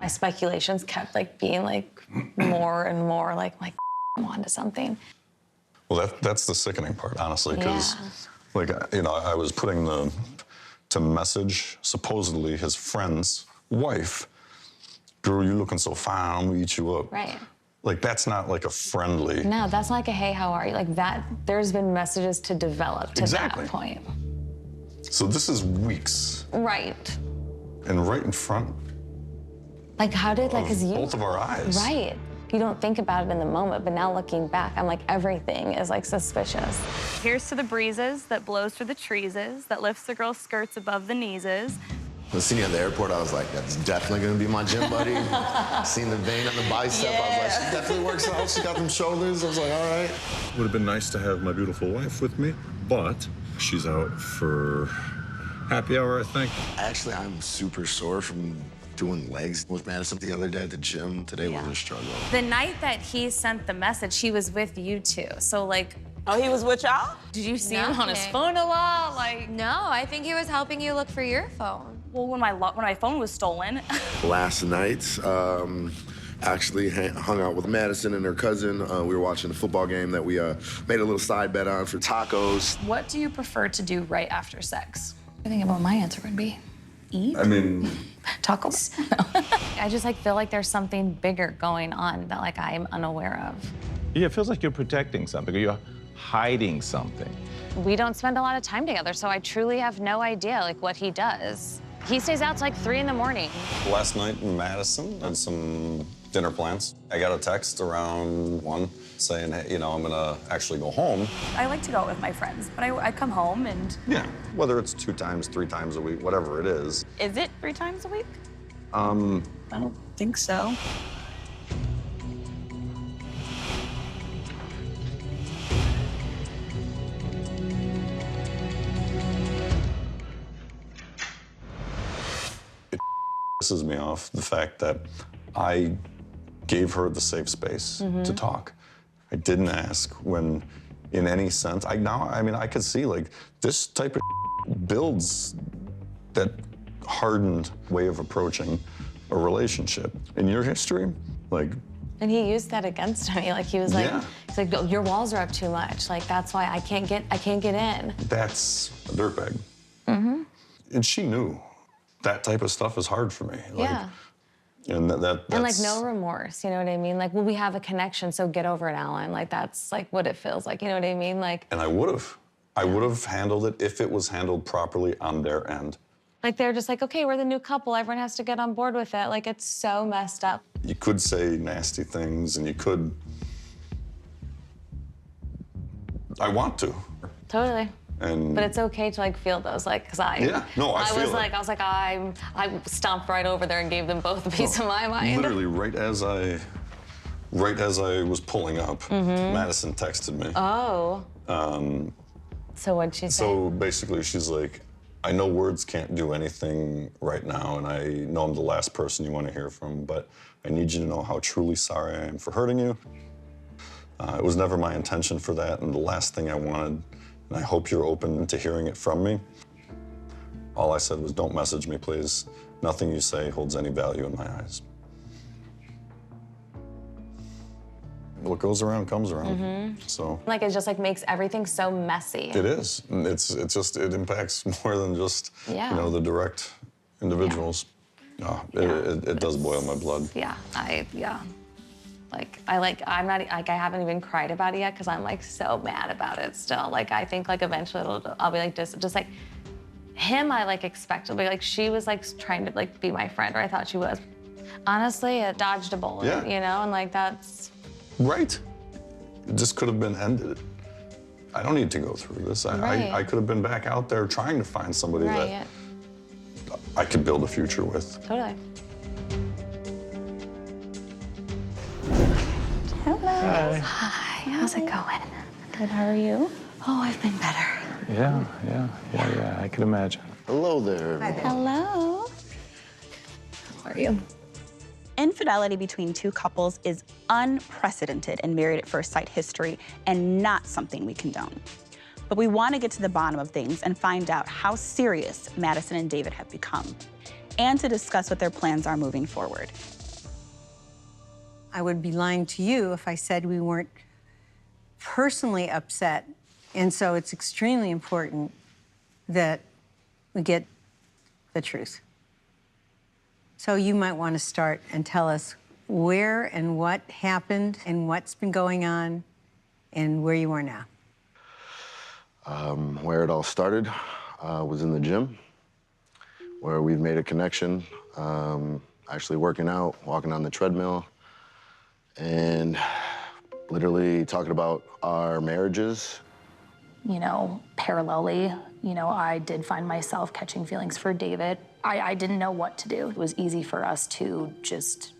My speculations kept like being like more and more like I'm onto something. Well, that's the sickening part, honestly, because like, I was putting to message supposedly his friend's wife, girl, you looking so fine, I'm gonna eat you up. Right. Like, that's not like a friendly. No, that's not like a hey, how are you? Like that, there's been messages to develop to that point. So this is weeks. Right. And right in front. Like how did, like, cause you. Both of our eyes. Right. You don't think about it in the moment, but now looking back, I'm like, everything is like suspicious. Here's to the breezes that blows through the treeses, that lifts the girl's skirts above the kneeses. I seen you at the airport, I was like, that's definitely gonna be my gym buddy. Seen the vein on the bicep, I was like, she definitely works out, she got them shoulders. I was like, all right. Would have been nice to have my beautiful wife with me, but she's out for happy hour, I think. Actually, I'm super sore from doing legs with Madison the other day at the gym. Today was a struggle. The night that he sent the message, he was with you two. So like, oh, he was with y'all? did you see him on his phone a lot? Like, no, I think he was helping you look for your phone. well, when my phone was stolen. Last night, actually hung out with Madison and her cousin. We were watching a football game that we made a little side bet on for tacos. What do you prefer to do right after sex? I think about my answer would be eat. I mean, tacos. I just like feel like there's something bigger going on that like I'm unaware of. Yeah, it feels like you're protecting something or you're hiding something. We don't spend a lot of time together, so I truly have no idea like what he does. He stays out till like 3 in the morning. last night in Madison, had some dinner plans. I got a text around 1 saying, hey, I'm gonna actually go home. I like to go out with my friends, but I come home and... Yeah, whether it's 2 times, 3 times a week, whatever it is. Is it 3 times a week? I don't think so. It pisses me off, the fact that I gave her the safe space to talk. I didn't ask when, in any sense, I could see like this type of builds that hardened way of approaching a relationship. In your history, like. And he used that against me. Like he was like, he's like, your walls are up too much. Like that's why I can't get in. That's a dirtbag. And she knew that type of stuff is hard for me. Like, Yeah. And that's... And like no remorse, you know what I mean? Like, well, we have a connection, so get over it, Alan. Like that's like what it feels like, you know what I mean? Like. And I would have handled it if it was handled properly on their end. Like they're just like, okay, we're the new couple. Everyone has to get on board with it. Like it's so messed up. You could say nasty things, and you could. I want to. Totally. And but it's okay to like feel those, like, cause I stomped right over there and gave them both a piece of my mind. Literally, right as I was pulling up, Madison texted me. Oh. So what'd she say? So basically, she's like, I know words can't do anything right now, and I know I'm the last person you want to hear from, but I need you to know how truly sorry I am for hurting you. It was never my intention for that, and the last thing I wanted, and I hope you're open to hearing it from me. All I said was, don't message me, please. Nothing you say holds any value in my eyes. What goes around comes around. So. Like it just like makes everything so messy. It is. It impacts more than just the direct individuals. It does boil my blood. I haven't even cried about it yet because I'm like so mad about it still. Like I think like eventually I'll be like just like him. I like expected, but like she was like trying to like be my friend, or I thought she was. Honestly, it dodged a bullet, and like that's. Right. It just could have been ended. I don't need to go through this. I could have been back out there trying to find somebody that I could build a future with. Totally. Hello. Hi. Hi, how's it going? Good, how are you? Oh, I've been better. Yeah, I can imagine. Hello there. Hi there. Hello. How are you? Infidelity between 2 couples is unprecedented in Married at First Sight history and not something we condone. But we want to get to the bottom of things and find out how serious Madison and David have become. and to discuss what their plans are moving forward. I would be lying to you if I said we weren't personally upset. And so it's extremely important that we get the truth. So you might want to start and tell us where and what happened and what's been going on and where you are now. Where it all started was in the gym, where we've made a connection, actually working out, walking on the treadmill, and literally talking about our marriages. You know, parallelly, you know, I did find myself catching feelings for David. I didn't know what to do. It was easy for us to just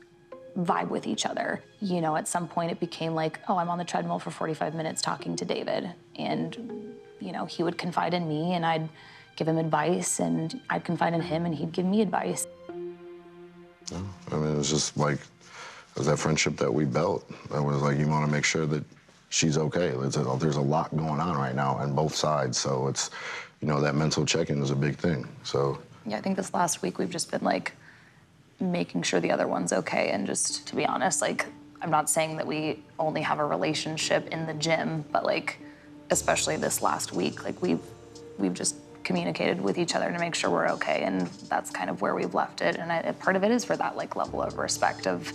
vibe with each other. You know, at some point it became like, oh, I'm on the treadmill for 45 minutes talking to David. And, you know, he would confide in me and I'd give him advice, and I'd confide in him and he'd give me advice. Yeah, I mean, it was just like, it was that friendship that we built. That was like, you want to make sure that she's okay. There's a lot going on right now on both sides. So it's, you know, that mental check-in is a big thing, so. Yeah, I think this last week we've just been like making sure the other one's okay. And just to be honest, like, I'm not saying that we only have a relationship in the gym, but like, especially this last week, like we've just communicated with each other to make sure we're okay. And that's kind of where we've left it. And part of it is for that like level of respect of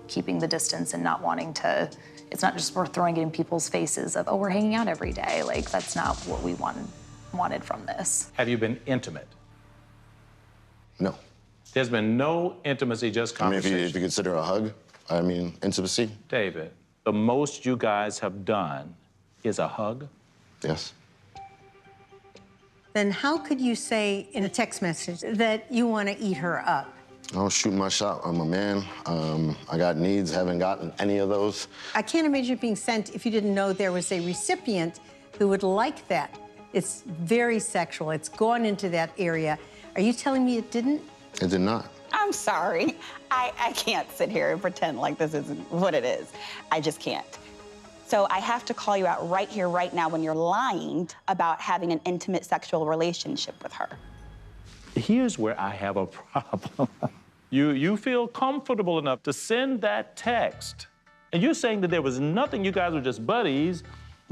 keeping the distance and not wanting to, it's not just we're throwing it in people's faces of, oh, we're hanging out every day. Like, that's not what we wanted from this. Have you been intimate? No. There's been no intimacy, just I mean, conversation. if you consider a hug, I mean, intimacy. David, the most you guys have done is a hug? Yes. Then how could you say in a text message that you want to eat her up? I was shooting my shot. I'm a man. I got needs, haven't gotten any of those. I can't imagine it being sent if you didn't know there was a recipient who would like that. It's very sexual. It's gone into that area. Are you telling me it didn't? It did not. I'm sorry. I can't sit here and pretend like this isn't what it is. I just can't. So I have to call you out right here, right now, when you're lying about having an intimate sexual relationship with her. Here's where I have a problem. You feel comfortable enough to send that text, and you're saying that there was nothing, you guys were just buddies.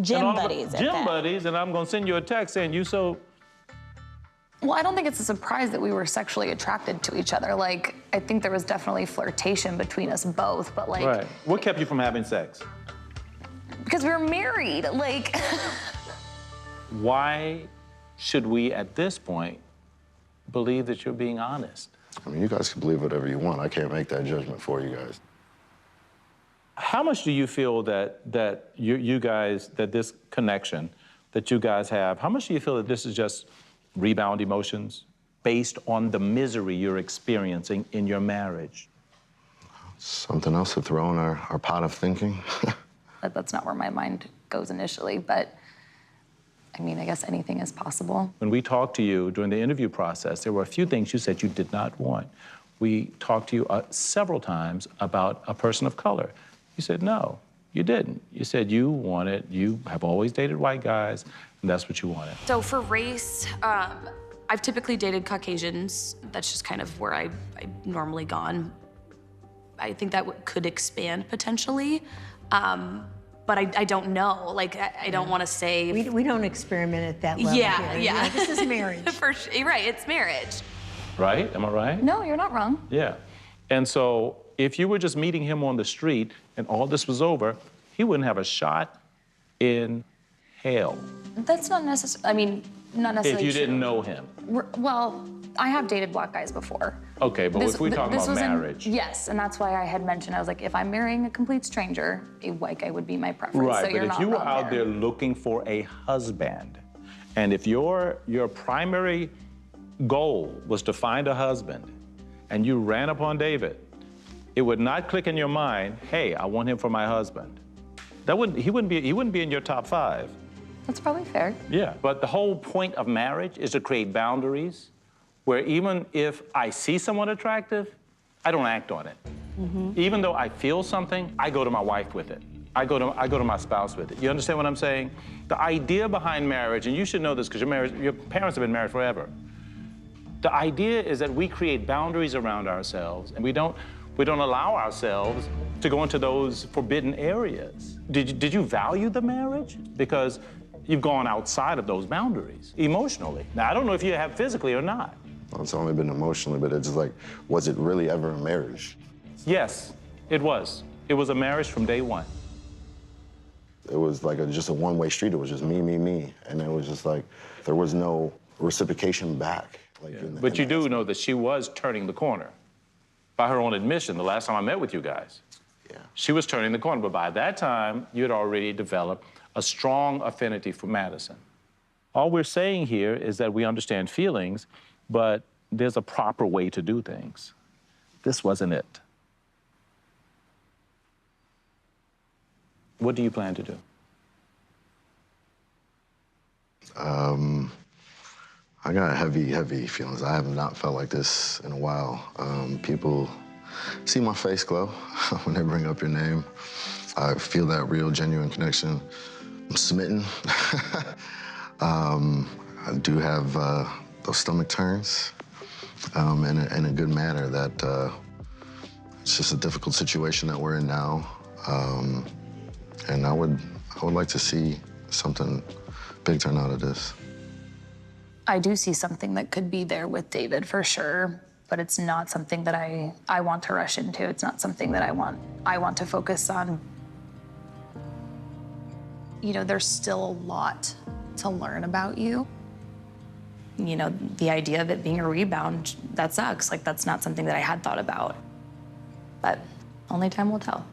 Gym buddies. Gym buddies, and I'm gonna send you a text saying you so. Well, I don't think it's a surprise that we were sexually attracted to each other. Like, I think there was definitely flirtation between us both, but like. Right. What kept you from having sex? Because we were married, like. Why should we, at this point, believe that you're being honest? I mean, you guys can believe whatever you want. I can't make that judgment for you guys. How much do you feel that you guys, that this connection that you guys have, how much do you feel that this is just rebound emotions based on the misery you're experiencing in your marriage? Something else to throw in our pot of thinking. That's not where my mind goes initially, but I mean, I guess anything is possible. When we talked to you during the interview process, there were a few things you said you did not want. We talked to you several times about a person of color. You said no, you didn't. You said you have always dated white guys, and that's what you wanted. So for race, I've typically dated Caucasians. That's just kind of where I've normally gone. I think that could expand potentially. But I don't know. Like, I don't want to say. We don't experiment at that level yeah, here. Yeah. This is marriage. For sure, right, it's marriage. Right? Am I right? No, you're not wrong. Yeah. And so if you were just meeting him on the street and all this was over, he wouldn't have a shot in hell. That's not necessary. I mean, not necessarily. If you didn't know him. Well, I have dated black guys before. Okay, but if we talk about marriage. Yes, and that's why I had mentioned, I was like, if I'm marrying a complete stranger, a white guy would be my preference. Right, so but if you were out there looking for a husband, and if your primary goal was to find a husband, and you ran upon David, it would not click in your mind, hey, I want him for my husband. He wouldn't be in your top 5. That's probably fair. Yeah, but the whole point of marriage is to create boundaries where even if I see someone attractive, I don't act on it. Mm-hmm. Even though I feel something, I go to my wife with it. I go to my spouse with it. You understand what I'm saying? The idea behind marriage, and you should know this because your parents have been married forever. The idea is that we create boundaries around ourselves, and we don't allow ourselves to go into those forbidden areas. Did you value the marriage? Because you've gone outside of those boundaries emotionally. Now, I don't know if you have physically or not. Well, it's only been emotionally, but it's just like, was it really ever a marriage? Yes, it was. It was a marriage from day one. It was like just a one-way street. It was just me, me, me. And it was just like, there was no reciprocation back. Like, But you do know that she was turning the corner. By her own admission, the last time I met with you guys, she was turning the corner. But by that time, you had already developed a strong affinity for Madison. All we're saying here is that we understand feelings, but there's a proper way to do things. This wasn't it. What do you plan to do? I got heavy, heavy feelings. I have not felt like this in a while. People see my face glow when they bring up your name. I feel that real, genuine connection. I'm smitten. I do have those stomach turns in a good manner. That it's just a difficult situation that we're in now. And I would like to see something big turn out of this. I do see something that could be there with David for sure, but it's not something that I want to rush into. It's not something that I want to focus on. You know, there's still a lot to learn about you. You know, the idea of it being a rebound, that sucks. Like, that's not something that I had thought about. But only time will tell.